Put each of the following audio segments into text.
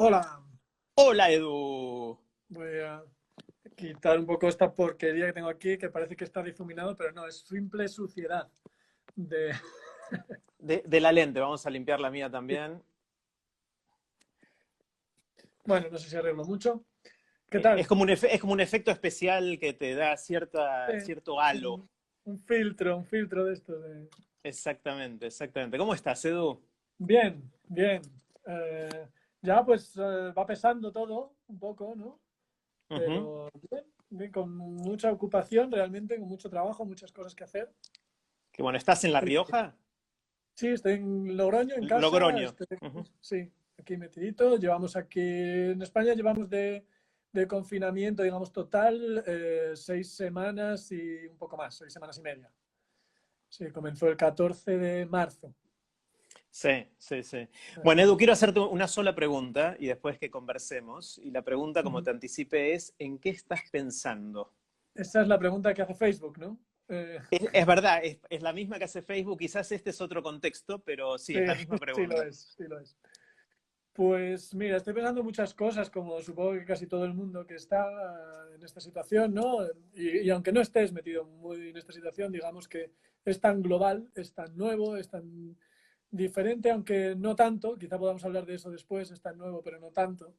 Hola, Hola Edu, voy a quitar un poco esta porquería que tengo aquí, que parece que está difuminado, pero no, es simple suciedad. De... de la lente, vamos a limpiar la mía también. Bueno, no sé si arreglo mucho. ¿Qué Es tal? como es como un efecto especial que te da cierto halo. Un, un filtro de esto. Exactamente, exactamente. ¿Cómo estás, Edu? Bien, bien. Eh, ya pues va pesando todo un poco, ¿no? Ujú. Pero bien, bien, con mucha ocupación realmente, con mucho trabajo, muchas cosas que hacer. Que bueno, ¿estás en La Rioja? Sí, estoy en Logroño, en casa. Logroño. Ujú. Sí, aquí metidito. Llevamos aquí en España, llevamos de confinamiento, digamos, total, 6 semanas y un poco más, 6 semanas y media. Sí, comenzó el 14 de marzo. Sí, sí, sí. Bueno, Edu, Aquí. quiero hacerte una sola pregunta y después que conversemos. Y la pregunta, como Ujú. te anticipé, es ¿en qué estás pensando? Esa es la pregunta que hace Facebook, ¿no? Es verdad, es la misma que hace Facebook, quizás este es otro contexto, pero sí, Sí, es la misma sí lo pregunta. es, sí lo es. Pues mira, estoy pensando muchas cosas, como supongo que casi todo el mundo que está en esta situación, ¿no? Y aunque no estés metido muy en esta situación, digamos que es tan global, es tan nuevo, es tan diferente, aunque no tanto, quizá podamos hablar de eso después, es tan nuevo, pero no tanto.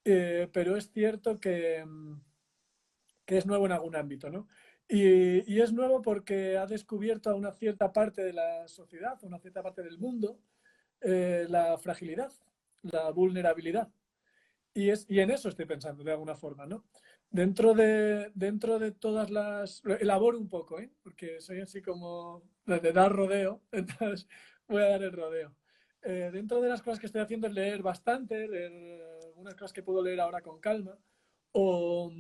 Pero es cierto que es nuevo en algún ámbito, ¿no? Y es nuevo porque ha descubierto a una cierta parte de la sociedad, a una cierta parte del mundo, la fragilidad, la vulnerabilidad. Y en eso estoy pensando de alguna forma, ¿no? Dentro de todas las... Elaboro un poco, ¿eh? Porque soy así como de dar rodeo, entonces voy a dar el rodeo. Dentro de las cosas que estoy haciendo es leer bastante, leer algunas cosas que puedo leer ahora con calma, o,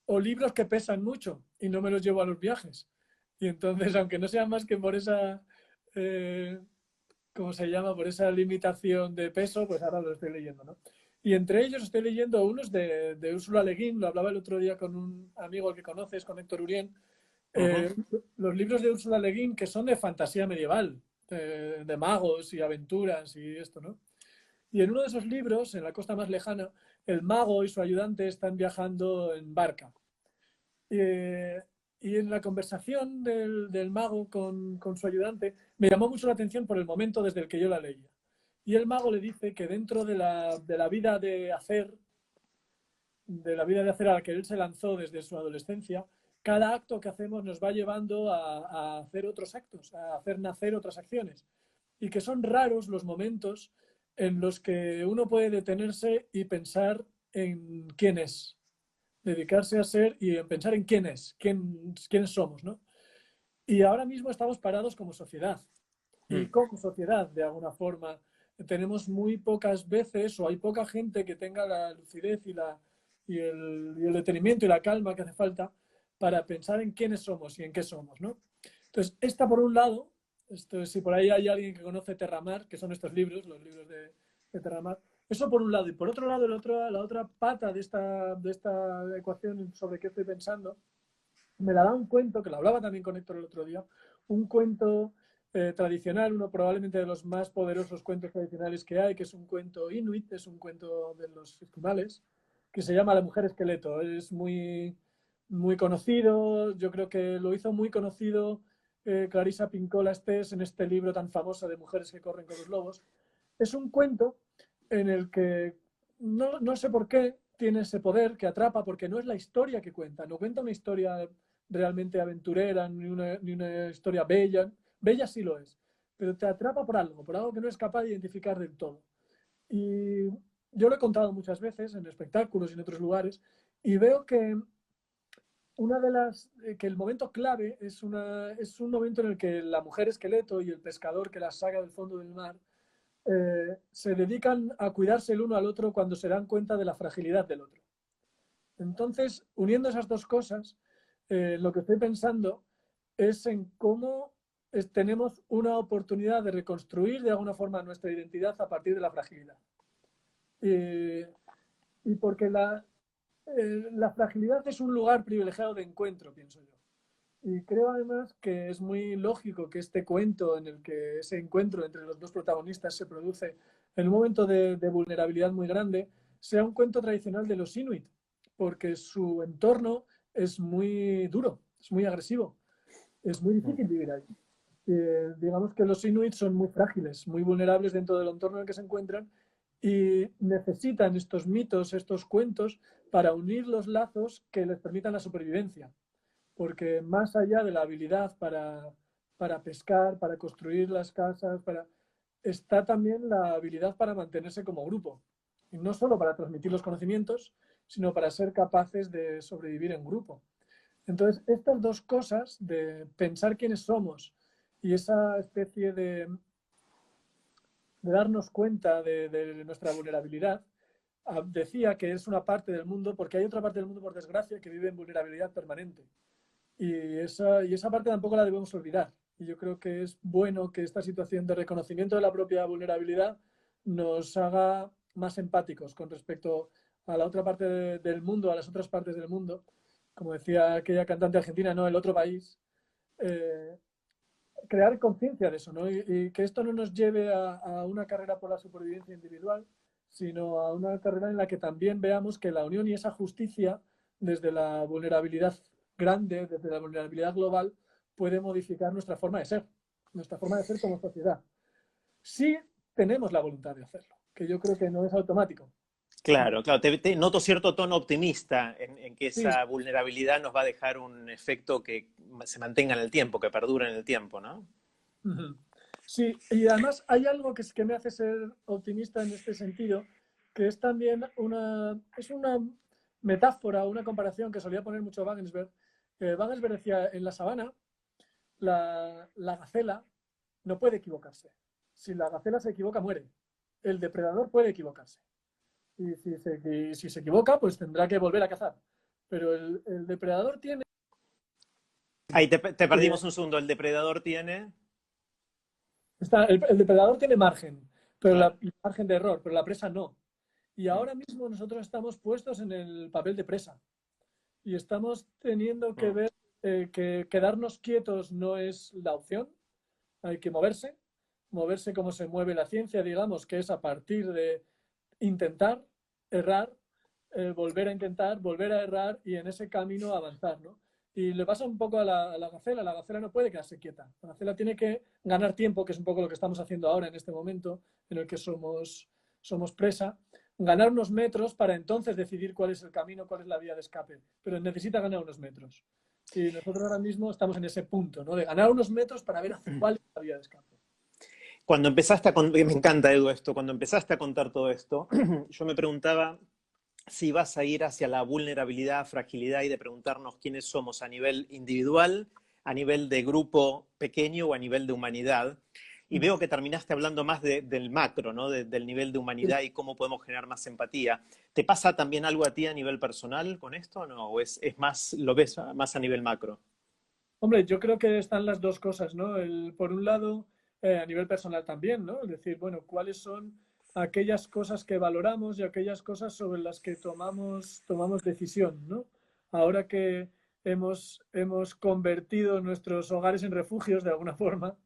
o libros que pesan mucho y no me los llevo a los viajes. Y entonces, aunque no sea más que por esa, eh, ¿cómo se llama? Por esa limitación de peso, pues ahora lo estoy leyendo, ¿no? Y entre ellos estoy leyendo unos de Úrsula Le Guin, lo hablaba el otro día con un amigo que conoces, con Héctor Urien, Ujú. los libros de Úrsula Le Guin que son de fantasía medieval, de magos y aventuras y esto, ¿no? Y en uno de esos libros, en la costa más lejana, el mago y su ayudante están viajando en barca. Eh, y en la conversación del mago con su ayudante, me llamó mucho la atención por el momento desde el que yo la leía. Y el mago le dice que dentro de la vida de hacer a la que él se lanzó desde su adolescencia, cada acto que hacemos nos va llevando a hacer otros actos, a hacer nacer otras acciones. Y que son raros los momentos en los que uno puede detenerse y pensar en quién es, dedicarse a ser y en pensar en quiénes somos, ¿no? Y ahora mismo estamos parados como sociedad. Y Mm. como sociedad, de alguna forma, tenemos muy pocas veces o hay poca gente que tenga la lucidez y el detenimiento y la calma que hace falta para pensar en quiénes somos y en qué somos, ¿no? Entonces, esta por un lado, esto, si por ahí hay alguien que conoce Terramar, que son estos libros, los libros de Terramar, eso por un lado. Y por otro lado, la otra pata de esta ecuación sobre qué estoy pensando, me la da un cuento, que lo hablaba también con Héctor el otro día, un cuento tradicional, uno probablemente de los más poderosos cuentos tradicionales que hay, que es un cuento inuit, es un cuento de los esquimales, que se llama La mujer esqueleto. Es muy, muy conocido, yo creo que lo hizo muy conocido Clarissa Pinkola Estés en este libro tan famoso de Mujeres que corren con los lobos. Es un cuento en el que no sé por qué tiene ese poder que atrapa, porque no es la historia que cuenta, no cuenta una historia realmente aventurera, ni una historia bella. Bella sí lo es, pero te atrapa por algo que no es capaz de identificar del todo. Y yo lo he contado muchas veces en espectáculos y en otros lugares, y veo que que el momento clave es un momento en el que la mujer esqueleto y el pescador que la saca del fondo del mar se dedican a cuidarse el uno al otro cuando se dan cuenta de la fragilidad del otro. Entonces, uniendo esas dos cosas, lo que estoy pensando es en cómo tenemos una oportunidad de reconstruir de alguna forma nuestra identidad a partir de la fragilidad. Y, y porque la fragilidad es un lugar privilegiado de encuentro, pienso yo. Y creo además que es muy lógico que este cuento en el que ese encuentro entre los dos protagonistas se produce en un momento de vulnerabilidad muy grande, sea un cuento tradicional de los Inuit, porque su entorno es muy duro, es muy agresivo, es muy difícil vivir ahí. Digamos que los Inuit son muy frágiles, muy vulnerables dentro del entorno en el que se encuentran y necesitan estos mitos, estos cuentos, para unir los lazos que les permitan la supervivencia. Porque más allá de la habilidad para pescar, para construir las casas, está también la habilidad para mantenerse como grupo. Y no solo para transmitir los conocimientos, sino para ser capaces de sobrevivir en grupo. Entonces, estas dos cosas de pensar quiénes somos y esa especie de darnos cuenta de nuestra vulnerabilidad, decía que es una parte del mundo, porque hay otra parte del mundo, por desgracia, que vive en vulnerabilidad permanente. Y esa parte tampoco la debemos olvidar. Y yo creo que es bueno que esta situación de reconocimiento de la propia vulnerabilidad nos haga más empáticos con respecto a la otra parte del mundo, a las otras partes del mundo. Como decía aquella cantante argentina, no, el otro país. Eh, Crear conciencia de eso, ¿no? Y que esto no nos lleve a una carrera por la supervivencia individual, sino a una carrera en la que también veamos que la unión y esa justicia, desde la vulnerabilidad grande, desde la vulnerabilidad global, puede modificar nuestra forma de ser como sociedad. Sí tenemos la voluntad de hacerlo, que yo creo que no es automático. Claro, claro. Te noto cierto tono optimista en que Sí, esa vulnerabilidad nos va a dejar un efecto que se mantenga en el tiempo, que perdure en el tiempo, ¿no? sí, y además hay algo que me hace ser optimista en este sentido, que es también una metáfora, una comparación que solía poner mucho Wagensberg. Wagensberg decía, en la sabana, la gacela no puede equivocarse. Si la gacela se equivoca, muere. El depredador puede equivocarse. Y si se equivoca, pues tendrá que volver a cazar. Pero el depredador tiene Ahí te que perdimos un segundo. El depredador tiene. el depredador tiene margen, pero Claro. margen de error, pero la presa no. Y Mm, ahora mismo nosotros estamos puestos en el papel de presa y estamos teniendo que mm. ver que quedarnos quietos no es la opción, hay que moverse como se mueve la ciencia, digamos, que es a partir de intentar, errar, volver a intentar, volver a errar y en ese camino avanzar, ¿no? Y le pasa un poco la gacela no puede quedarse quieta, la gacela tiene que ganar tiempo, que es un poco lo que estamos haciendo ahora en este momento en el que somos presa, ganar unos metros para entonces decidir cuál es el camino, cuál es la vía de escape, pero necesita ganar unos metros. Y nosotros ahora mismo estamos en ese punto, ¿no? De ganar unos metros para ver hacia cuál es la vía de escape. Cuando empezaste me encanta, Edu, esto, cuando empezaste a contar todo esto, yo me preguntaba si vas a ir hacia la vulnerabilidad, fragilidad y de preguntarnos quiénes somos a nivel individual, a nivel de grupo pequeño o a nivel de humanidad. Y veo que terminaste hablando más del macro, ¿no? Del nivel de humanidad y cómo podemos generar más empatía. ¿Te pasa también algo a ti a nivel personal con esto, no? ¿O es más, lo ves más a nivel macro? Hombre, yo creo que están las dos cosas, ¿no? Por un lado, a nivel personal también, ¿no? Es decir, bueno, ¿cuáles son aquellas cosas que valoramos y aquellas cosas sobre las que tomamos decisión, ¿no? Ahora que hemos convertido nuestros hogares en refugios de alguna forma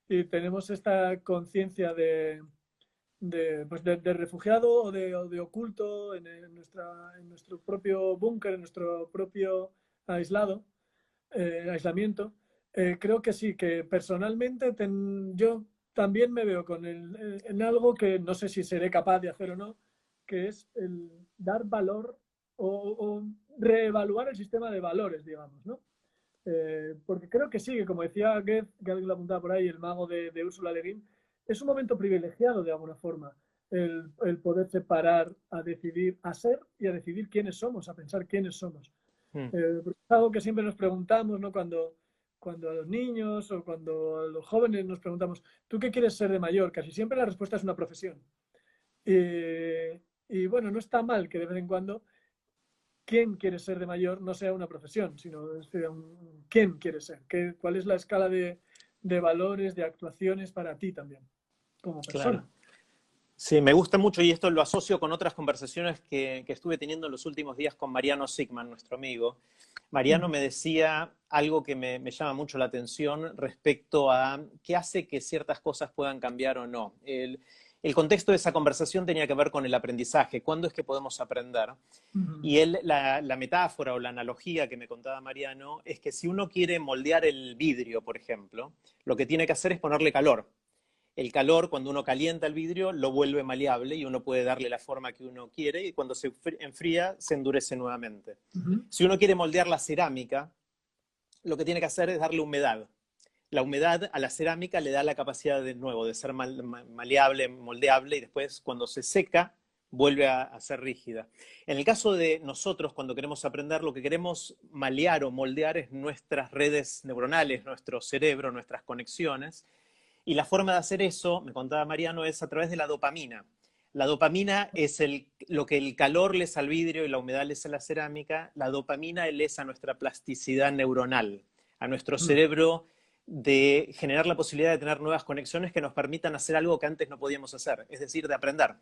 y tenemos esta conciencia de refugiado o de oculto en nuestro propio búnker, en nuestro propio aislamiento. Creo que sí, que personalmente yo también me veo en algo que no sé si seré capaz de hacer o no, que es el dar valor o reevaluar el sistema de valores, digamos, ¿no? Porque creo que sí, que como decía Goethe, que alguien lo apuntaba por ahí, el mago de Úrsula Le Guin, es un momento privilegiado de alguna forma el poder separar a decidir a ser y a decidir quiénes somos, a pensar quiénes somos. Mm. Porque es algo que siempre nos preguntamos, ¿no? Cuando a los niños o cuando a los jóvenes nos preguntamos, ¿tú qué quieres ser de mayor? Casi siempre la respuesta es una profesión. Y bueno, no está mal que de vez en cuando quién quiere ser de mayor no sea una profesión, sino sea quién quiere ser, cuál es la escala de valores, de actuaciones para ti también, como Claro. persona. Sí, me gusta mucho y esto lo asocio con otras conversaciones que estuve teniendo en los últimos días con Mariano Sigman, nuestro amigo. Mariano me decía algo que me llama mucho la atención respecto a qué hace que ciertas cosas puedan cambiar o no. el contexto de esa conversación tenía que ver con el aprendizaje. ¿Cuándo es que podemos aprender? Y la metáfora o la analogía que me contaba Mariano es que si uno quiere moldear el vidrio, por ejemplo, lo que tiene que hacer es ponerle calor. El calor, cuando uno calienta el vidrio, lo vuelve maleable y uno puede darle la forma que uno quiere y cuando se enfría, se endurece nuevamente. Si uno quiere moldear la cerámica, lo que tiene que hacer es darle humedad. La humedad a la cerámica le da la capacidad de nuevo de ser maleable, moldeable, y después cuando se seca vuelve a ser rígida. En el caso de nosotros, cuando queremos aprender, lo que queremos malear o moldear es nuestras redes neuronales, nuestro cerebro, nuestras conexiones. Y la forma de hacer eso, me contaba Mariano, es a través de la dopamina. La dopamina es lo que el calor le es al vidrio y la humedad le es a la cerámica. La dopamina le es a nuestra plasticidad neuronal, a nuestro cerebro, de generar la posibilidad de tener nuevas conexiones que nos permitan hacer algo que antes no podíamos hacer, es decir, de aprender.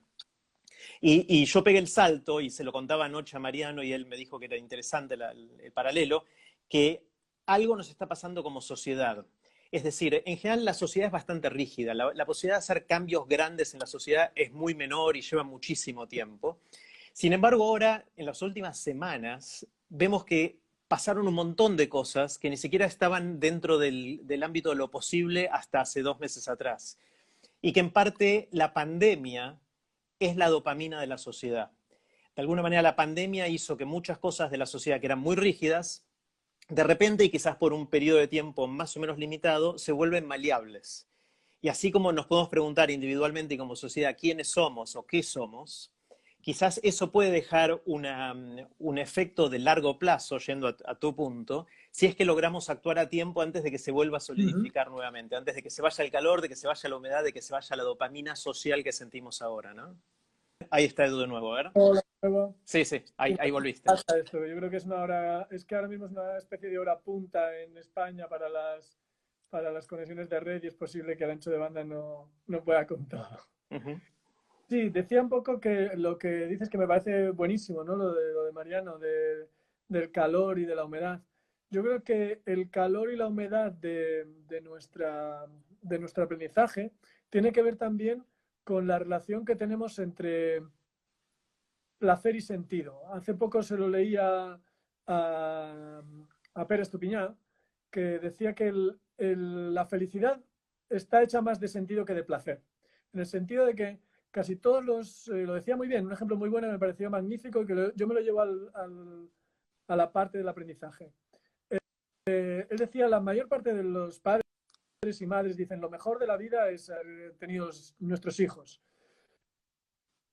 Y yo pegué el salto, y se lo contaba anoche a Mariano, y él me dijo que era interesante el paralelo, que algo nos está pasando como sociedad. Es decir, en general la sociedad es bastante rígida. La posibilidad de hacer cambios grandes en la sociedad es muy menor y lleva muchísimo tiempo. Sin embargo, ahora, en las últimas semanas, vemos que pasaron un montón de cosas que ni siquiera estaban dentro del ámbito de lo posible hasta hace 2 meses atrás. Y que en parte la pandemia es la dopamina de la sociedad. De alguna manera la pandemia hizo que muchas cosas de la sociedad que eran muy rígidas, de repente y quizás por un periodo de tiempo más o menos limitado, se vuelven maleables. Y así como nos podemos preguntar individualmente y como sociedad quiénes somos o qué somos, quizás eso puede dejar un efecto de largo plazo, yendo a tu punto, si es que logramos actuar a tiempo antes de que se vuelva a solidificar nuevamente, antes de que se vaya el calor, de que se vaya la humedad, de que se vaya la dopamina social que sentimos ahora, ¿no? Ahí está Edu de nuevo, a ver. Hola, de nuevo. Sí, sí, ahí volviste. Pasa esto. Yo creo que es una hora, es que ahora mismo es una especie de hora punta en España para las conexiones de red y es posible que el ancho de banda no pueda con todo. Sí, decía un poco que lo que dices que me parece buenísimo, ¿no? Lo de Mariano, del calor y de la humedad. Yo creo que el calor y la humedad de nuestro aprendizaje tiene que ver también con la relación que tenemos entre placer y sentido. Hace poco se lo leía a Pérez Tupiñán, que decía que la felicidad está hecha más de sentido que de placer. En el sentido de que casi todos lo decía muy bien, un ejemplo muy bueno, me pareció magnífico y que yo me lo llevo a la parte del aprendizaje. Él decía, la mayor parte de los padres y madres dicen, lo mejor de la vida es haber tenido nuestros hijos.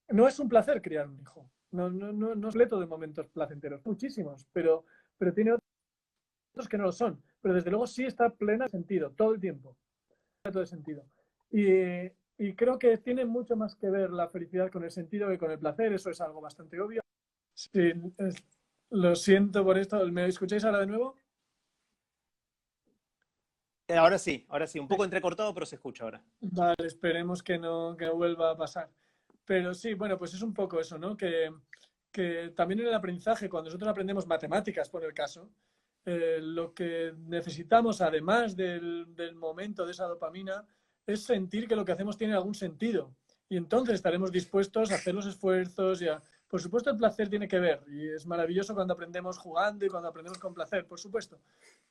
No es un placer criar un hijo. No es completo de momentos placenteros, muchísimos, pero tiene otros que no lo son. Pero desde luego sí está plena de sentido, todo el tiempo. Todo el sentido. Y creo que tiene mucho más que ver la felicidad con el sentido que con el placer, eso es algo bastante obvio. Sí, lo siento por esto. ¿Me escucháis ahora de nuevo? Ahora sí, un poco entrecortado, pero se escucha ahora. Vale, esperemos que no vuelva a pasar. Pero sí, bueno, pues es un poco eso, ¿no? Que también en el aprendizaje, cuando nosotros aprendemos matemáticas, por el caso, lo que necesitamos, además del momento de esa dopamina, es sentir que lo que hacemos tiene algún sentido. Y entonces estaremos dispuestos a hacer los esfuerzos y a... Por supuesto, el placer tiene que ver, y es maravilloso cuando aprendemos jugando y cuando aprendemos con placer, por supuesto,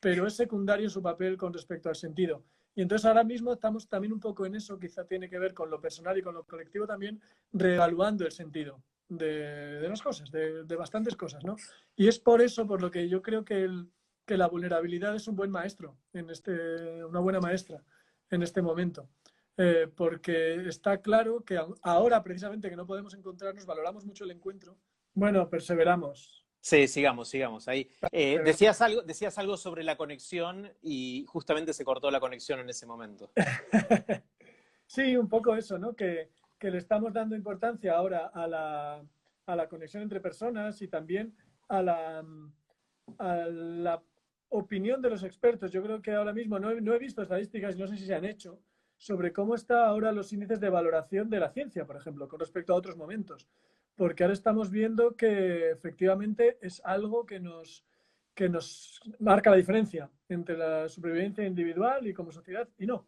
pero es secundario su papel con respecto al sentido. Y entonces ahora mismo estamos también un poco en eso, quizá tiene que ver con lo personal y con lo colectivo también, reevaluando el sentido de las cosas, de bastantes cosas, ¿no? Y es por eso, por lo que yo creo que la vulnerabilidad es un buen maestro, una buena maestra en este momento. Porque está claro que ahora, precisamente, que no podemos encontrarnos, valoramos mucho el encuentro. Bueno, perseveramos. Sí, sigamos. Ahí. Decías algo sobre la conexión y justamente se cortó la conexión en ese momento. Sí, un poco eso, ¿no? Que le estamos dando importancia ahora a la conexión entre personas y también a la opinión de los expertos. Yo creo que ahora mismo no he visto estadísticas y no sé si se han hecho sobre cómo están ahora los índices de valoración de la ciencia, por ejemplo, con respecto a otros momentos. Porque ahora estamos viendo que efectivamente es algo que nos marca la diferencia entre la supervivencia individual y como sociedad y no.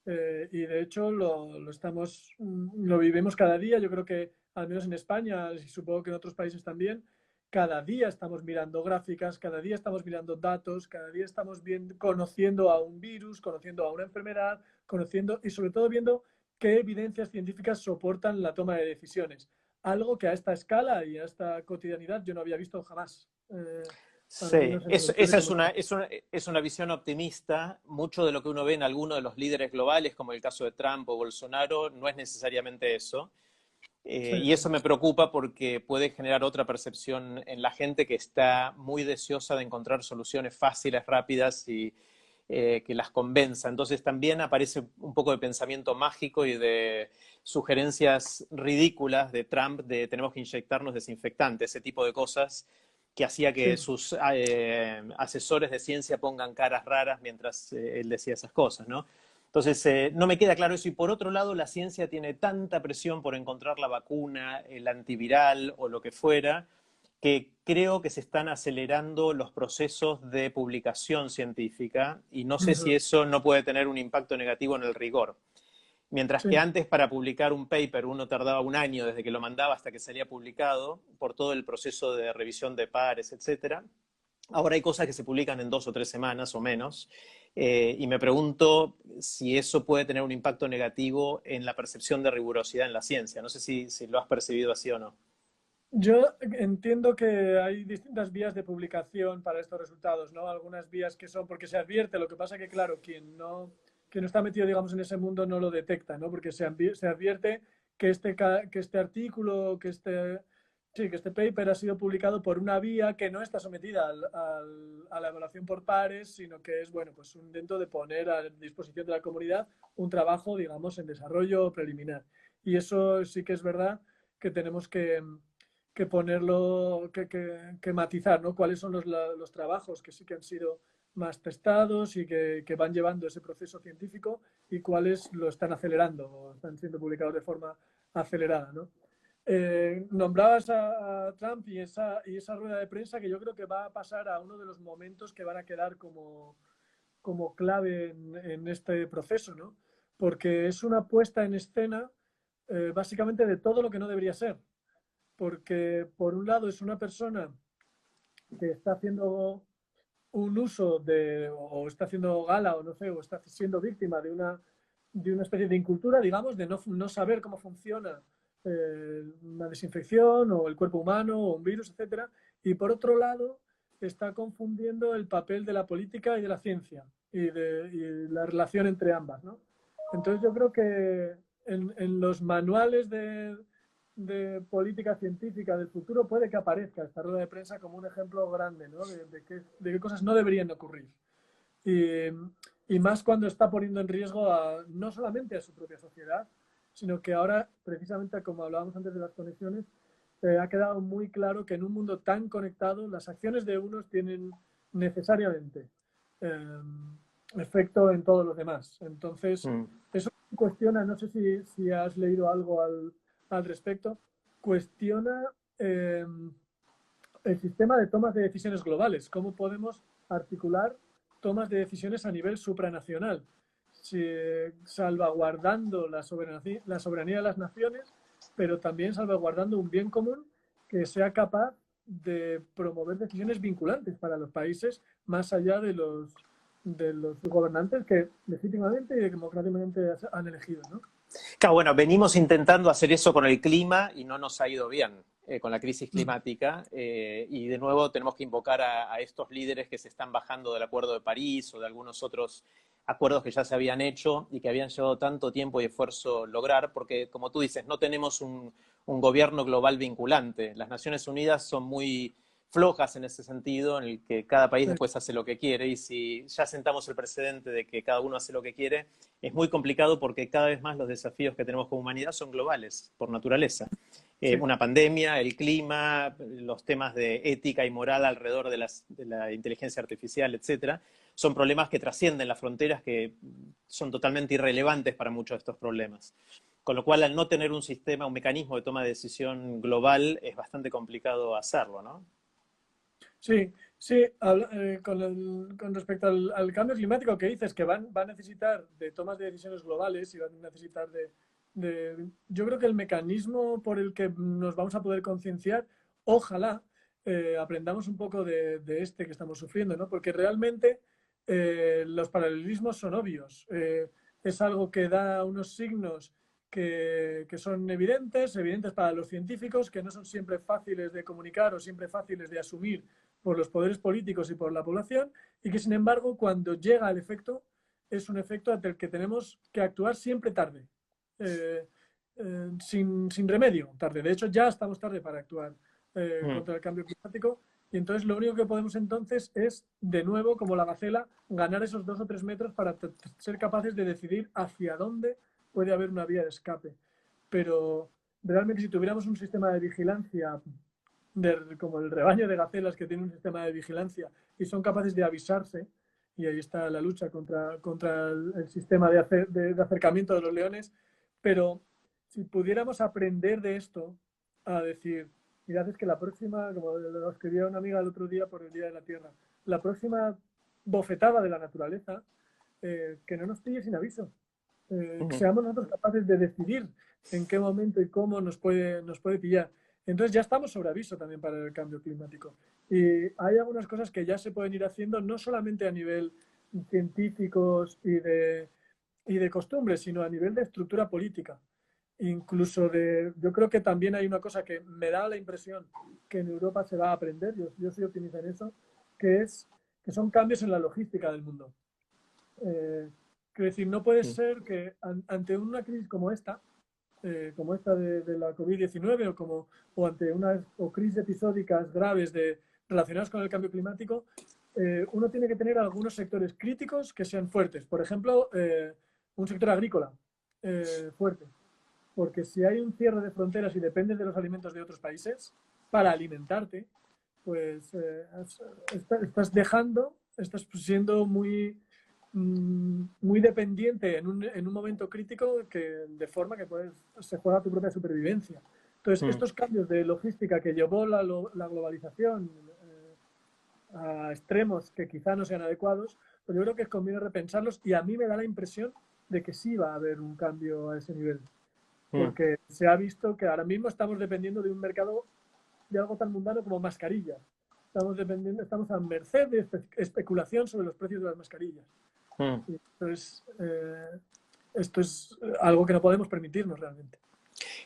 Y de hecho lo vivimos cada día. Yo creo que al menos en España, y supongo que en otros países también, cada día estamos mirando gráficas, cada día estamos mirando datos, cada día estamos conociendo a un virus, conociendo a una enfermedad, conociendo y sobre todo viendo qué evidencias científicas soportan la toma de decisiones. Algo que a esta escala y a esta cotidianidad yo no había visto jamás, al Sí, menos en la historia esa que es hemos tenido. es una visión optimista. Mucho de lo que uno ve en algunos de los líderes globales, como el caso de Trump o Bolsonaro, no es necesariamente eso. Sí, Y eso me preocupa porque puede generar otra percepción en la gente que está muy deseosa de encontrar soluciones fáciles, rápidas y que las convenza. Entonces también aparece un poco de pensamiento mágico y de sugerencias ridículas de Trump de tenemos que inyectarnos desinfectantes, ese tipo de cosas que hacía que sí. sus asesores de ciencia pongan caras raras mientras él decía esas cosas, ¿no? Entonces, no me queda claro eso. Y por otro lado, la ciencia tiene tanta presión por encontrar la vacuna, el antiviral o lo que fuera, que creo que se están acelerando los procesos de publicación científica y no sé si Ujú. eso no puede tener un impacto negativo en el rigor. Mientras que Sí. antes para publicar un paper uno tardaba un año desde que lo mandaba hasta que salía publicado por todo el proceso de revisión de pares, etcétera. Ahora hay cosas que se publican en 2 o 3 semanas o menos, y me pregunto si eso puede tener un impacto negativo en la percepción de rigurosidad en la ciencia. No sé si lo has percibido así o no. Yo entiendo que hay distintas vías de publicación para estos resultados, ¿no? Algunas vías que son porque se advierte, lo que pasa que, claro, quien no está metido, digamos, en ese mundo no lo detecta, ¿no? Porque se advierte que que este artículo, sí, que este paper ha sido publicado por una vía que no está sometida a la evaluación por pares, sino que es, bueno, pues un intento de poner a disposición de la comunidad un trabajo, digamos, en desarrollo preliminar. Y eso sí que es verdad que tenemos que ponerlo, que matizar, ¿no? Cuáles son los trabajos que sí que han sido más testados y que van llevando ese proceso científico y cuáles lo están acelerando o están siendo publicados de forma acelerada, ¿no? Nombrabas a Trump y esa rueda de prensa que yo creo que va a pasar a uno de los momentos que van a quedar como clave en este proceso, ¿no? Porque es una puesta en escena básicamente de todo lo que no debería ser porque por un lado es una persona que está haciendo un uso o está haciendo gala, o no sé, o está siendo víctima de una especie de incultura, digamos, de no saber cómo funciona una desinfección o el cuerpo humano o un virus, etcétera. Y por otro lado, está confundiendo el papel de la política y de la ciencia y la relación entre ambas, ¿no? Entonces yo creo que en los manuales política científica del futuro puede que aparezca esta rueda de prensa como un ejemplo grande, ¿no? De qué cosas no deberían ocurrir. Y, y, más cuando está poniendo en riesgo no solamente a su propia sociedad, sino que ahora, precisamente como hablábamos antes de las conexiones, ha quedado muy claro que en un mundo tan conectado las acciones de unos tienen necesariamente eh, efecto en todos los demás. Entonces, Mm. eso cuestiona, no sé si has leído algo al respecto, cuestiona el sistema de tomas de decisiones globales, cómo podemos articular tomas de decisiones a nivel supranacional, salvaguardando la soberanía de las naciones, pero también salvaguardando un bien común que sea capaz de promover decisiones vinculantes para los países más allá de los gobernantes que legítimamente y democráticamente han elegido, ¿no? Claro, bueno, venimos intentando hacer eso con el clima y no nos ha ido bien con la crisis climática. Y de nuevo tenemos que invocar a estos líderes que se están bajando del Acuerdo de París o de algunos otros acuerdos que ya se habían hecho y que habían llevado tanto tiempo y esfuerzo lograr, porque como tú dices, no tenemos un gobierno global vinculante. Las Naciones Unidas son muy flojas en ese sentido, en el que cada país Sí, después hace lo que quiere, y si ya sentamos el precedente de que cada uno hace lo que quiere, es muy complicado porque cada vez más los desafíos que tenemos como humanidad son globales, por naturaleza. sí, Una pandemia, el clima, los temas de ética y moral alrededor de la inteligencia artificial, etcétera, son problemas que trascienden las fronteras, que son totalmente irrelevantes para muchos de estos problemas. Con lo cual, al no tener un sistema, un mecanismo de toma de decisión global, es bastante complicado hacerlo, ¿no? sí, Sí, con respecto al cambio climático que dices, que va a necesitar de tomas de decisiones globales y van a necesitar yo creo que el mecanismo por el que nos vamos a poder concienciar, ojalá aprendamos un poco de este que estamos sufriendo, ¿no? Porque realmente los paralelismos son obvios. Es algo que da unos signos que son evidentes para los científicos, que no son siempre fáciles de comunicar o siempre fáciles de asumir por los poderes políticos y por la población, y que sin embargo cuando llega el efecto es un efecto ante el que tenemos que actuar siempre tarde, eh, sin remedio tarde. De hecho ya estamos tarde para actuar Mm, contra el cambio climático, y entonces lo único que podemos entonces es, de nuevo, como la gacela, ganar esos 2 o 3 metros para ser capaces de decidir hacia dónde puede haber una vía de escape. Pero realmente si tuviéramos un sistema de vigilancia como el rebaño de gacelas que tiene un sistema de vigilancia y son capaces de avisarse, y ahí está la lucha contra el sistema de acercamiento de los leones, pero si pudiéramos aprender de esto a decir, mirad, es que la próxima, como lo escribía una amiga el otro día por el Día de la Tierra, la próxima bofetada de la naturaleza, que no nos pille sin aviso. Que mm, seamos nosotros capaces de decidir en qué momento y cómo nos puede pillar. Entonces ya estamos sobre aviso también para el cambio climático. Y hay algunas cosas que ya se pueden ir haciendo, no solamente a nivel científicos y de costumbres, sino a nivel de estructura política. Incluso yo creo que también hay una cosa que me da la impresión que en Europa se va a aprender, yo soy optimista en eso, que son cambios en la logística del mundo. Eh, Quiero decir, no puede mm, ser que ante una crisis como esta de la COVID-19 o ante o crisis episódicas graves relacionadas con el cambio climático, uno tiene que tener algunos sectores críticos que sean fuertes. Por ejemplo, un sector agrícola fuerte. Porque si hay un cierre de fronteras y dependes de los alimentos de otros países para alimentarte, pues estás siendo muy dependiente en un momento crítico de forma que se juega tu propia supervivencia. Entonces, mm. estos cambios de logística que llevó la globalización a extremos que quizá no sean adecuados, pues yo creo que conviene repensarlos, y a mí me da la impresión de que sí va a haber un cambio a ese nivel, Mm. porque se ha visto que ahora mismo estamos dependiendo de un mercado de algo tan mundano como mascarillas. Estamos a merced de especulación sobre los precios de las mascarillas. Mm. Y esto es algo que no podemos permitirnos realmente.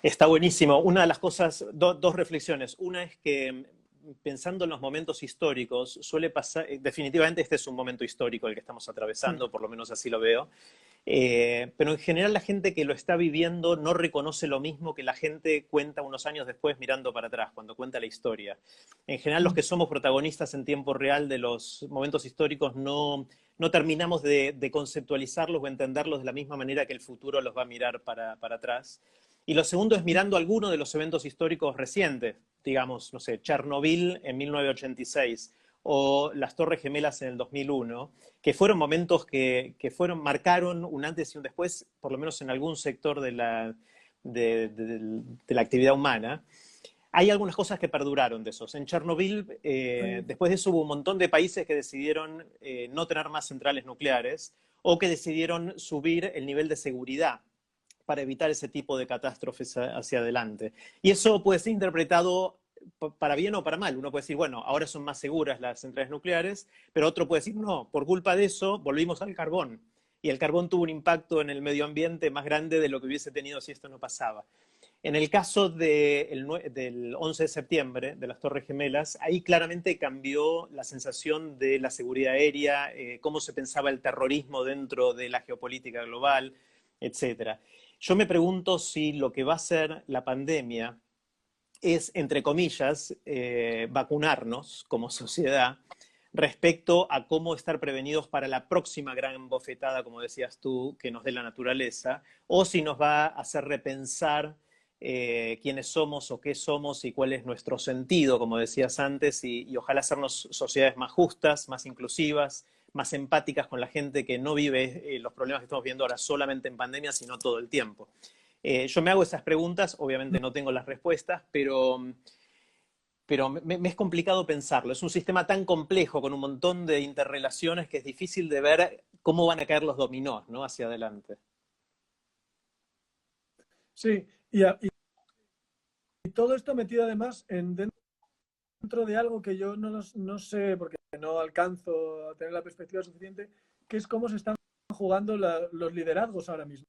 Está buenísimo. Una de las cosas, dos reflexiones. Una es que pensando en los momentos históricos, suele pasar, definitivamente este es un momento histórico el que estamos Mm. atravesando, por lo menos así lo veo, pero en general la gente que lo está viviendo no reconoce lo mismo que la gente cuenta unos años después mirando para atrás, cuando cuenta la historia. En general los Mm. que somos protagonistas en tiempo real de los momentos históricos no terminamos de conceptualizarlos o entenderlos de la misma manera que el futuro los va a mirar para atrás. Y lo segundo es mirando alguno de los eventos históricos recientes, digamos, no sé, Chernobyl en 1986 o las Torres Gemelas en el 2001, que fueron momentos que marcaron un antes y un después, por lo menos en algún sector de la actividad humana. Hay algunas cosas que perduraron de esos. En Chernobyl, después de eso hubo un montón de países que decidieron no tener más centrales nucleares o que decidieron subir el nivel de seguridad para evitar ese tipo de catástrofes hacia adelante. Y eso puede ser interpretado para bien o para mal. Uno puede decir, bueno, ahora son más seguras las centrales nucleares, pero otro puede decir, no, por culpa de eso volvimos al carbón. Y el carbón tuvo un impacto en el medio ambiente más grande de lo que hubiese tenido si esto no pasaba. En el caso del 11 de septiembre, de las Torres Gemelas, ahí claramente cambió la sensación de la seguridad aérea, cómo se pensaba el terrorismo dentro de la geopolítica global, etcétera. Yo me pregunto si lo que va a ser la pandemia es, entre comillas, vacunarnos como sociedad respecto a cómo estar prevenidos para la próxima gran bofetada, como decías tú, que nos dé la naturaleza, o si nos va a hacer repensar quiénes somos o qué somos y cuál es nuestro sentido, como decías antes, y ojalá hacernos sociedades más justas, más inclusivas, más empáticas con la gente que no vive los problemas que estamos viendo ahora solamente en pandemia, sino todo el tiempo. Yo me hago esas preguntas, obviamente no tengo las respuestas, pero pero me es complicado pensarlo. Es un sistema tan complejo, con un montón de interrelaciones, que es difícil de ver cómo van a caer los dominós, ¿no? Hacia adelante. Sí, y todo esto metido además dentro de algo que yo no sé, porque no alcanzo a tener la perspectiva suficiente, que es cómo se están jugando los liderazgos ahora mismo.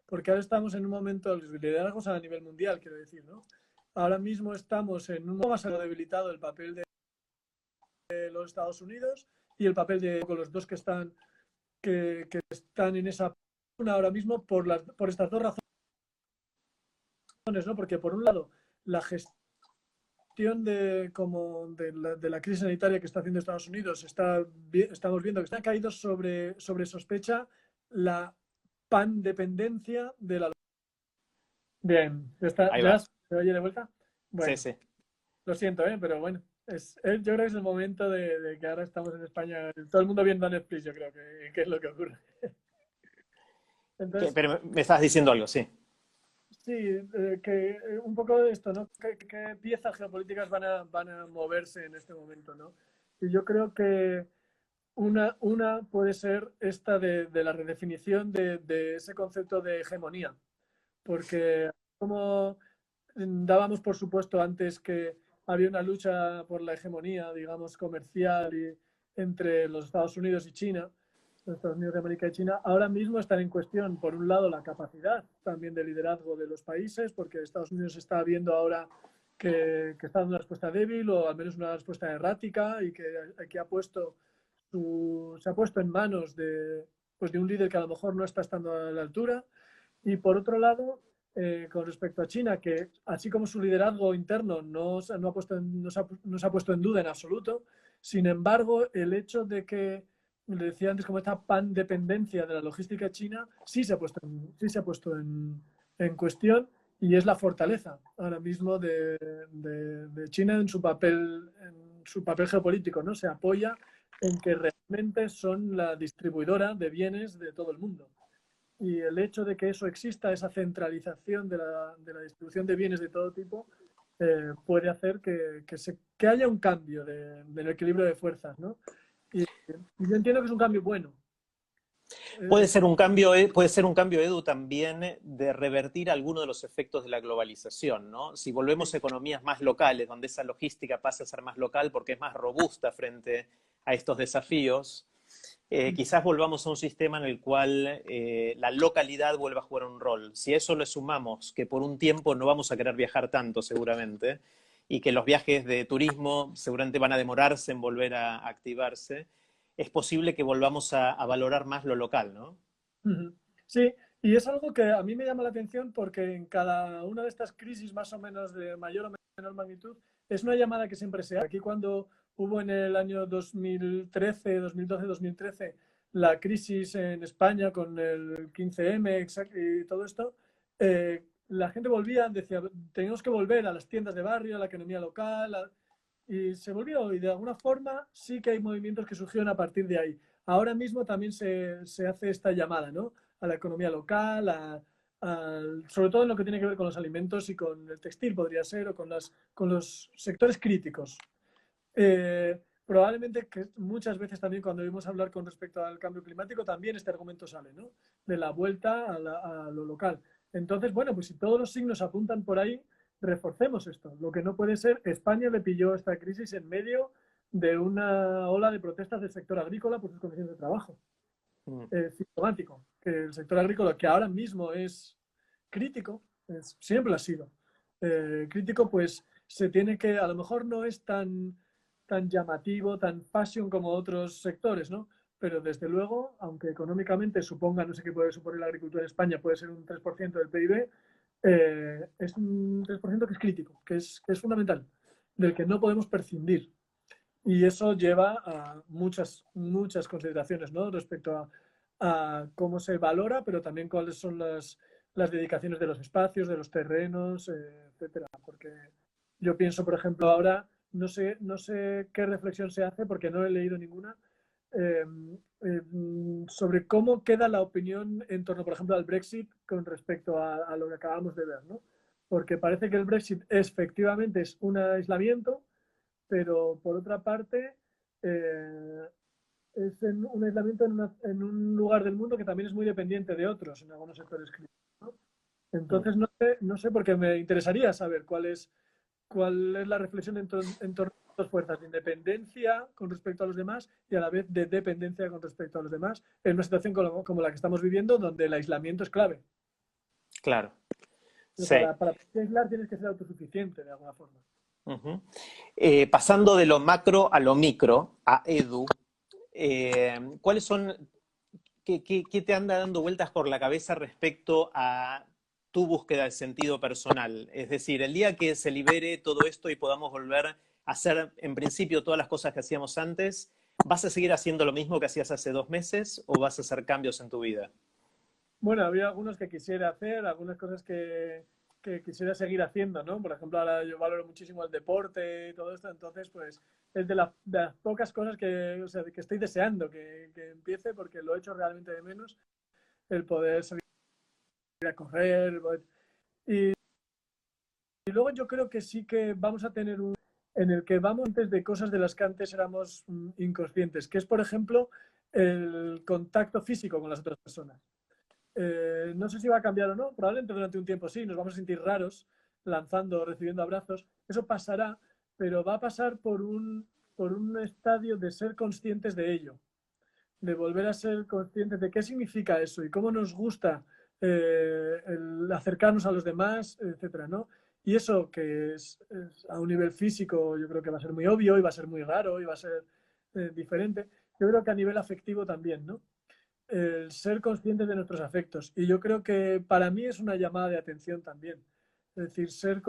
Porque ahora estamos en un momento, los liderazgos a nivel mundial, quiero decir, ¿no? Ahora mismo estamos en un momento más debilitado el papel de los Estados Unidos y el papel de con los dos que están en esa ahora mismo por estas dos razones, ¿no? Porque por un lado, la gestión de la crisis sanitaria que está haciendo Estados Unidos, estamos viendo que está caído sobre sospecha la pandependencia de la... Bien, Ahí ¿ya va. se oye de vuelta? Sí, Bueno, sí. lo siento, pero bueno, yo creo que es el momento de que ahora estamos en España, todo el mundo viendo Netflix, yo creo que es lo que ocurre. Entonces, Pero me estabas diciendo algo, sí. sí, un poco de esto, ¿no? ¿Qué piezas geopolíticas van a moverse en este momento, ¿no? Y yo creo que una puede ser esta de la redefinición de ese concepto de hegemonía, porque como dábamos por supuesto antes que había una lucha por la hegemonía, digamos, comercial entre los Estados Unidos y China, los Estados Unidos de América y China, ahora mismo están en cuestión, por un lado, la capacidad también de liderazgo de los países, porque Estados Unidos está viendo ahora que está dando una respuesta débil o al menos una respuesta errática y que se ha puesto en manos de un líder que a lo mejor no está estando a la altura. Y por otro lado, con respecto a China, que así como su liderazgo interno no se ha puesto en duda en absoluto, sin embargo, el hecho de que, le decía antes, como esta pandependencia de la logística china, sí se ha puesto en cuestión y es la fortaleza ahora mismo de China en su papel geopolítico, ¿no? Se apoya en que realmente son la distribuidora de bienes de todo el mundo. Y el hecho de que eso exista, esa centralización de la distribución de bienes de todo tipo, puede hacer que haya un cambio del equilibrio de fuerzas, ¿no? Y yo entiendo que es un cambio bueno. Puede Eh, ser un cambio, puede ser un cambio, Edu, también de revertir algunos de los efectos de la globalización, ¿no? Si volvemos a economías más locales, donde esa logística pasa a ser más local porque es más robusta frente a estos desafíos, quizás volvamos a un sistema en el cual la localidad vuelva a jugar un rol. Si a eso le sumamos que por un tiempo no vamos a querer viajar tanto seguramente, y que los viajes de turismo seguramente van a demorarse en volver a activarse, es posible que volvamos a valorar más lo local, ¿no? Sí, y es algo que a mí me llama la atención porque en cada una de estas crisis, más o menos de mayor o menor magnitud, es una llamada que siempre se hace. Aquí cuando hubo en el año 2013, 2012, 2013, la crisis en España con el 15M y todo esto, la gente decía, tenemos que volver a las tiendas de barrio, a la economía local, y se volvió, y de alguna forma sí que hay movimientos que surgieron a partir de ahí. Ahora mismo también se hace esta llamada, ¿no? A la economía local, sobre todo en lo que tiene que ver con los alimentos y con el textil, podría ser, o con los sectores críticos. Probablemente que muchas veces también cuando oímos hablar con respecto al cambio climático, también este argumento sale, ¿no? De la vuelta a lo local. Entonces, bueno, pues si todos los signos apuntan por ahí, reforcemos esto. Lo que no puede ser, España le pilló esta crisis en medio de una ola de protestas del sector agrícola por sus condiciones de trabajo. Mm. Sintomático, que el sector agrícola, que ahora mismo es crítico, siempre lo ha sido, crítico, pues se tiene que, a lo mejor no es tan llamativo, tan fashion como otros sectores, ¿no? Pero desde luego, aunque económicamente suponga, no sé qué puede suponer la agricultura en España, puede ser un 3% del PIB, es un 3% que es crítico, que es fundamental, del que no podemos prescindir. Y eso lleva a muchas, muchas consideraciones, ¿no? Respecto a cómo se valora, pero también cuáles son las dedicaciones de los espacios, de los terrenos, etcétera. Porque yo pienso, por ejemplo, ahora, no sé qué reflexión se hace, porque no he leído ninguna, eh, sobre cómo queda la opinión en torno, por ejemplo, al Brexit con respecto a lo que acabamos de ver, ¿no? Porque parece que el Brexit efectivamente es un aislamiento, pero por otra parte es un aislamiento en un lugar del mundo que también es muy dependiente de otros en algunos sectores críticos, ¿no? Entonces no sé porque me interesaría saber cuál es la reflexión en torno a dos fuerzas de independencia con respecto a los demás y a la vez de dependencia con respecto a los demás en una situación como la que estamos viviendo donde el aislamiento es clave. Claro, Pero sí. para aislar tienes que ser autosuficiente de alguna forma. Ujú. Pasando de lo macro a lo micro, a Edu, ¿cuáles son, qué te anda dando vueltas por la cabeza respecto a tu búsqueda del sentido personal? Es decir, el día que se libere todo esto y podamos volver a hacer, en principio, todas las cosas que hacíamos antes, ¿vas a seguir haciendo lo mismo que hacías hace 2 meses o vas a hacer cambios en tu vida? Bueno, había algunos que quisiera hacer, algunas cosas que quisiera seguir haciendo, ¿no? Por ejemplo, ahora yo valoro muchísimo el deporte y todo esto, entonces, pues, es de las pocas cosas que, o sea, que estoy deseando que empiece porque lo he hecho realmente de menos, el poder salir a correr. Y, y luego yo creo que sí que vamos a tener en el que vamos antes de cosas de las que antes éramos inconscientes, que es, por ejemplo, el contacto físico con las otras personas. No sé si va a cambiar o no, probablemente durante un tiempo sí, nos vamos a sentir raros lanzando o recibiendo abrazos, eso pasará, pero va a pasar por un estadio de ser conscientes de ello, de volver a ser conscientes de qué significa eso y cómo nos gusta el acercarnos a los demás, etcétera, ¿no? Y eso que es a un nivel físico yo creo que va a ser muy obvio y va a ser muy raro y va a ser diferente, yo creo que a nivel afectivo también, ¿no? El ser conscientes de nuestros afectos. Y yo creo que para mí es una llamada de atención también. Es decir, ser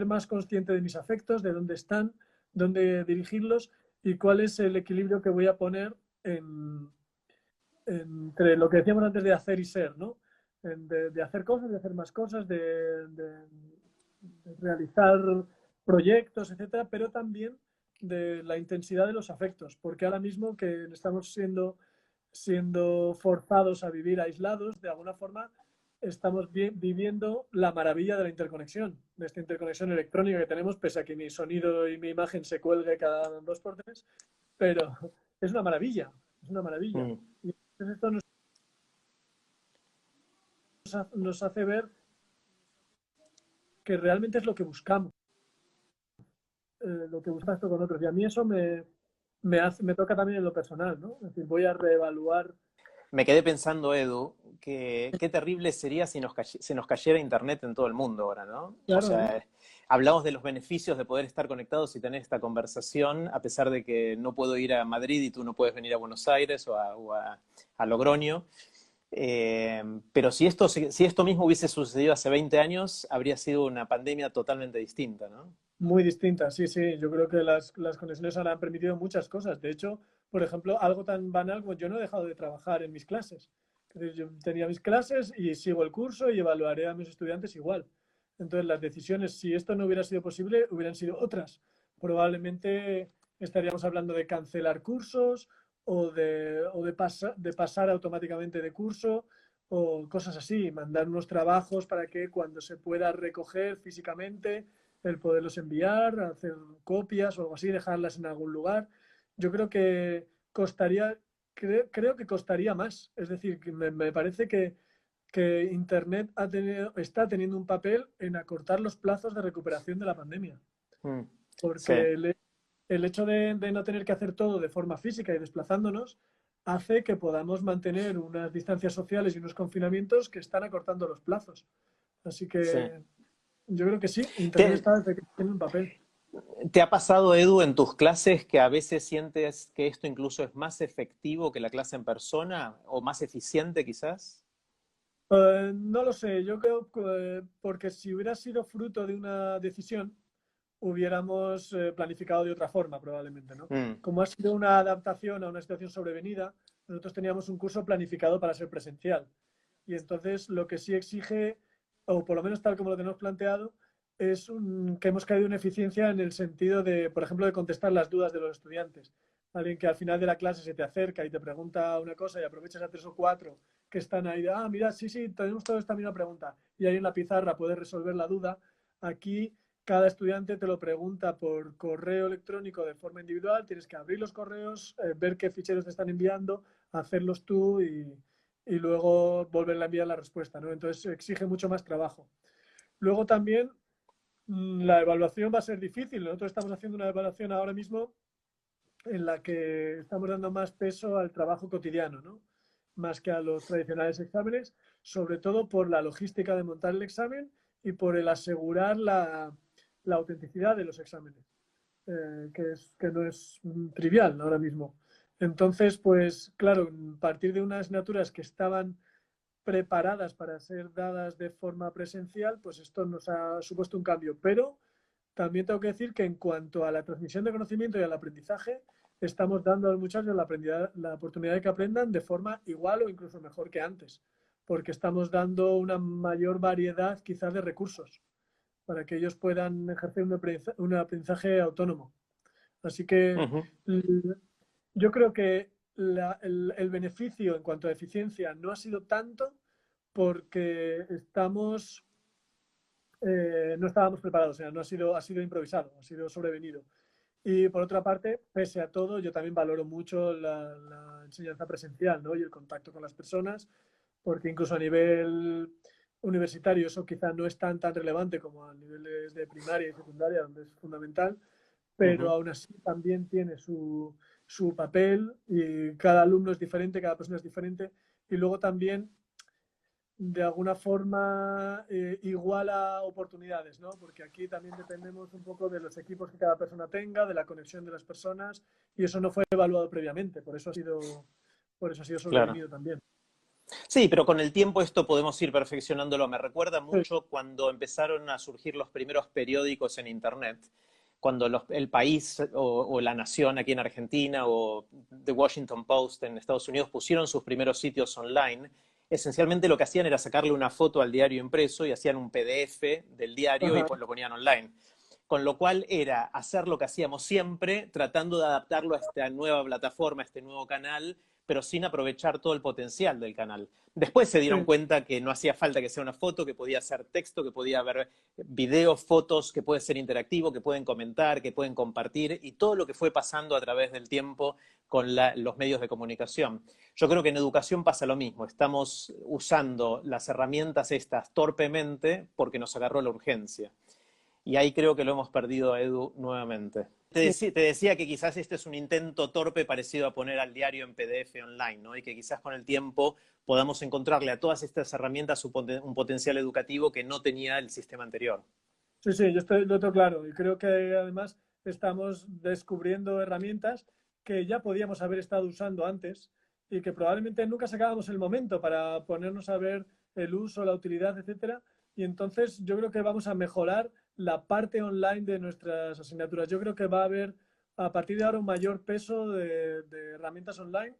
más consciente de mis afectos, de dónde están, dónde dirigirlos y cuál es el equilibrio que voy a poner entre lo que decíamos antes de hacer y ser, ¿no? De hacer cosas, de hacer más cosas, de realizar proyectos, etcétera, pero también de la intensidad de los afectos, porque ahora mismo que estamos siendo forzados a vivir aislados, de alguna forma estamos viviendo la maravilla de la interconexión, de esta interconexión electrónica que tenemos, pese a que mi sonido y mi imagen se cuelgue cada 2 por 3, pero es una maravilla, es una maravilla. Mm. Y entonces esto nos hace ver que realmente es lo que buscamos, lo que buscamos esto con otros. Y a mí eso me toca también en lo personal, ¿no? Es decir, voy a reevaluar. Me quedé pensando, Edu, que qué terrible sería si se nos cayera internet en todo el mundo ahora, ¿no? O Claro, ¿no? sea, hablamos de los beneficios de poder estar conectados y tener esta conversación, a pesar de que no puedo ir a Madrid y tú no puedes venir a Buenos Aires a Logroño. Pero si esto mismo hubiese sucedido hace 20 años, habría sido una pandemia totalmente distinta, ¿no? Muy distintas, sí, sí. Yo creo que las conexiones ahora han permitido muchas cosas. De hecho, por ejemplo, algo tan banal como yo no he dejado de trabajar en mis clases. Entonces, yo tenía mis clases y sigo el curso y evaluaré a mis estudiantes igual. Entonces, las decisiones, si esto no hubiera sido posible, hubieran sido otras. Probablemente estaríamos hablando de cancelar cursos de pasar automáticamente de curso o cosas así, mandar unos trabajos para que cuando se pueda recoger físicamente el poderlos enviar, hacer copias o algo así, dejarlas en algún lugar. Yo creo que creo que costaría más. Es decir, que me parece que Internet está teniendo un papel en acortar los plazos de recuperación de la pandemia. Mm, sí, Porque el hecho de no tener que hacer todo de forma física y desplazándonos hace que podamos mantener unas distancias sociales y unos confinamientos que están acortando los plazos. Así sí. que yo creo que sí, Internet ¿Te, está tiene un papel. te ha pasado, Edu, en tus clases que a veces sientes que esto incluso es más efectivo que la clase en persona o más eficiente quizás? No lo sé, yo creo que porque si hubiera sido fruto de una decisión, hubiéramos planificado de otra forma, probablemente, ¿no? Mm, Como ha sido una adaptación a una situación sobrevenida, nosotros teníamos un curso planificado para ser presencial. Y entonces lo que sí exige, o por lo menos tal como lo tenemos planteado, es que hemos caído en eficiencia en el sentido de, por ejemplo, de contestar las dudas de los estudiantes. Alguien que al final de la clase se te acerca y te pregunta una cosa y aprovechas a 3 o 4 que están ahí de, mira, sí, sí, tenemos toda esta misma pregunta. Y ahí en la pizarra puedes resolver la duda. Aquí cada estudiante te lo pregunta por correo electrónico de forma individual, tienes que abrir los correos, ver qué ficheros te están enviando, hacerlos tú y luego volver a enviar la respuesta, ¿no? Entonces exige mucho más trabajo. Luego también la evaluación va a ser difícil. Nosotros estamos haciendo una evaluación ahora mismo en la que estamos dando más peso al trabajo cotidiano, ¿no? Más que a los tradicionales exámenes, sobre todo por la logística de montar el examen y por el asegurar la autenticidad de los exámenes, que no es trivial ahora mismo. Entonces, pues claro, a partir de unas asignaturas que estaban preparadas para ser dadas de forma presencial, pues esto nos ha supuesto un cambio. Pero también tengo que decir que en cuanto a la transmisión de conocimiento y al aprendizaje, estamos dando a los muchachos la oportunidad de que aprendan de forma igual o incluso mejor que antes, porque estamos dando una mayor variedad quizás de recursos para que ellos puedan ejercer un aprendizaje autónomo. Así que Ujú. yo creo que el beneficio en cuanto a eficiencia no ha sido tanto porque no estábamos preparados, o sea, no ha sido improvisado, ha sido sobrevenido. Y por otra parte, pese a todo, yo también valoro mucho la enseñanza presencial, ¿no? Y el contacto con las personas, porque incluso a nivel universitario eso quizá no es tan relevante como a niveles de primaria y secundaria, donde es fundamental, pero Ujú. aún así también tiene su papel y cada alumno es diferente, cada persona es diferente. Y luego también de alguna forma iguala oportunidades, ¿no? Porque aquí también dependemos un poco de los equipos que cada persona tenga, de la conexión de las personas, y eso no fue evaluado previamente, por eso ha sido Claro. sobrevenido también. Sí, pero con el tiempo esto podemos ir perfeccionándolo. Me recuerda Sí, mucho cuando empezaron a surgir los primeros periódicos en Internet, cuando el país o la nación aquí en Argentina o The Washington Post en Estados Unidos pusieron sus primeros sitios online. Esencialmente lo que hacían era sacarle una foto al diario impreso y hacían un PDF del diario y ajá, pues lo ponían online. Con lo cual era hacer lo que hacíamos siempre, tratando de adaptarlo a esta nueva plataforma, a este nuevo canal, pero sin aprovechar todo el potencial del canal. Después se dieron sí, cuenta que no hacía falta que sea una foto, que podía ser texto, que podía haber videos, fotos, que puede ser interactivo, que pueden comentar, que pueden compartir, y todo lo que fue pasando a través del tiempo con los medios de comunicación. Yo creo que en educación pasa lo mismo. Estamos usando las herramientas estas torpemente porque nos agarró la urgencia. Y ahí creo que lo hemos perdido a Edu nuevamente. sí. Te decía que quizás este es un intento torpe parecido a poner al diario en PDF online, ¿no? Y que quizás con el tiempo podamos encontrarle a todas estas herramientas un potencial educativo que no tenía el sistema anterior. Sí, sí, lo tengo claro y creo que además estamos descubriendo herramientas que ya podíamos haber estado usando antes y que probablemente nunca sacábamos el momento para ponernos a ver el uso, la utilidad, etcétera. Y entonces yo creo que vamos a mejorar la parte online de nuestras asignaturas. Yo creo que va a haber a partir de ahora un mayor peso de herramientas online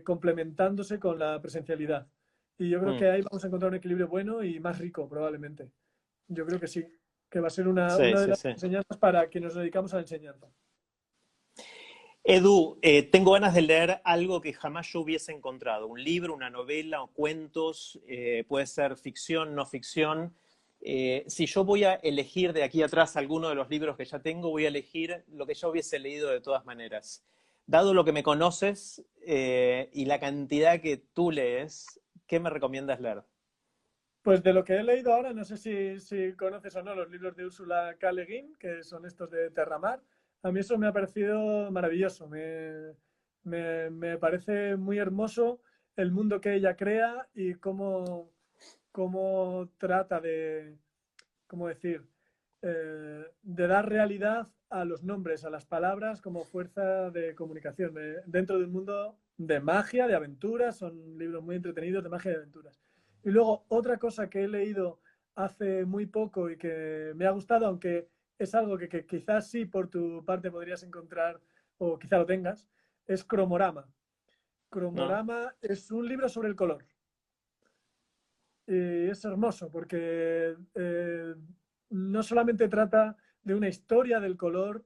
complementándose con la presencialidad. Y yo creo Mm. que ahí vamos a encontrar un equilibrio bueno y más rico probablemente. Yo creo que sí, que va a ser Sí, una de sí, las sí. enseñanzas para quienes nos dedicamos a la enseñanza. Edu, tengo ganas de leer algo que jamás yo hubiese encontrado. Un libro, una novela o cuentos, puede ser ficción, no ficción. Si yo voy a elegir de aquí atrás alguno de los libros que ya tengo, voy a elegir lo que ya hubiese leído de todas maneras. Dado lo que me conoces y la cantidad que tú lees, ¿qué me recomiendas leer? Pues de lo que he leído ahora, no sé si conoces o no los libros de Úrsula K. Le Guin, que son estos de Terramar. A mí eso me ha parecido maravilloso. Me parece muy hermoso el mundo que ella crea y cómo trata de, ¿cómo decir? De dar realidad a los nombres, a las palabras como fuerza de comunicación dentro de un mundo de magia, de aventuras. Son libros muy entretenidos de magia y de aventuras. Y luego otra cosa que he leído hace muy poco y que me ha gustado, aunque es algo que quizás sí por tu parte podrías encontrar o quizá lo tengas, es Cromorama. ¿No? Cromorama es un libro sobre el color. Y es hermoso porque no solamente trata de una historia del color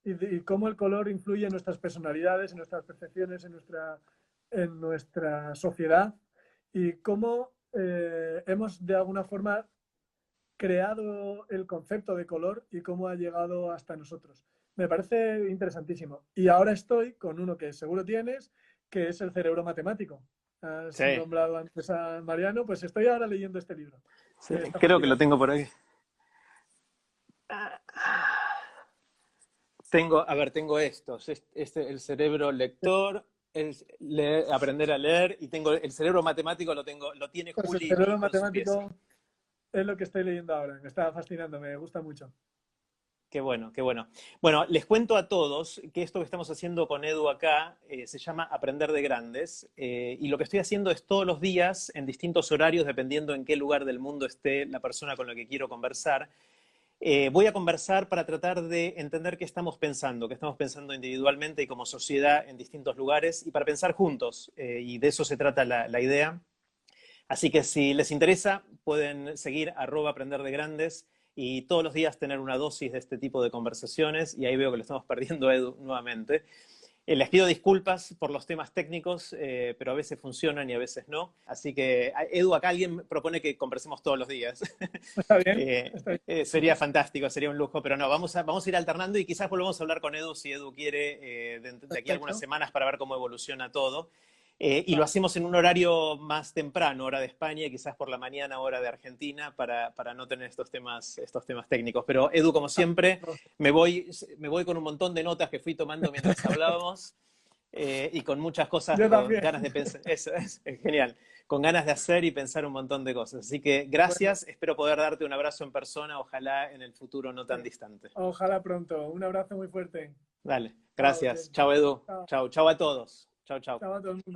y cómo el color influye en nuestras personalidades, en nuestras percepciones, en nuestra sociedad y cómo hemos de alguna forma creado el concepto de color y cómo ha llegado hasta nosotros. Me parece interesantísimo. Y ahora estoy con uno que seguro tienes, que es el cerebro matemático. Has Sí, nombrado antes a Mariano, pues estoy ahora leyendo este libro. sí, Está creo que lo fascinante. tengo por aquí. Tengo, a ver, tengo estos. El cerebro lector, aprender a leer, y tengo el cerebro matemático, lo tiene Pues el Juli cerebro con su pieza. matemático es lo que estoy leyendo ahora. Me está fascinando, me gusta mucho. Qué bueno, qué bueno. Bueno, les cuento a todos que esto que estamos haciendo con Edu acá se llama Aprender de Grandes, y lo que estoy haciendo es todos los días, en distintos horarios, dependiendo en qué lugar del mundo esté la persona con la que quiero conversar. Voy a conversar para tratar de entender qué estamos pensando individualmente y como sociedad en distintos lugares, y para pensar juntos, y de eso se trata la idea. Así que si les interesa, pueden seguir @aprender de grandes y todos los días tener una dosis de este tipo de conversaciones, y ahí veo que lo estamos perdiendo a Edu nuevamente. Les pido disculpas por los temas técnicos, pero a veces funcionan y a veces no. Así que, Edu, acá alguien propone que conversemos todos los días. Está bien, está bien. Sería fantástico, sería un lujo, pero no, vamos a ir alternando, y quizás volvemos a hablar con Edu si Edu quiere, de aquí a algunas Perfecto. semanas, para ver cómo evoluciona todo. Y lo Vale. hacemos en un horario más temprano, hora de España, y quizás por la mañana, hora de Argentina, para no tener estos temas técnicos. Pero Edu, como siempre, me voy, me voy con un montón de notas que fui tomando mientras hablábamos, y con muchas cosas, Yo con también. ganas de pensar. Eso es genial. Con ganas de hacer y pensar un montón de cosas. Así que Bueno, gracias, espero poder darte un abrazo en persona, ojalá en el futuro no sí. tan distante. Ojalá pronto. Un abrazo muy fuerte. Dale, Chao, gracias. James. Chao, Edu. Chao. Chao, chao a todos. Chao, chao. Chao a todo el mundo.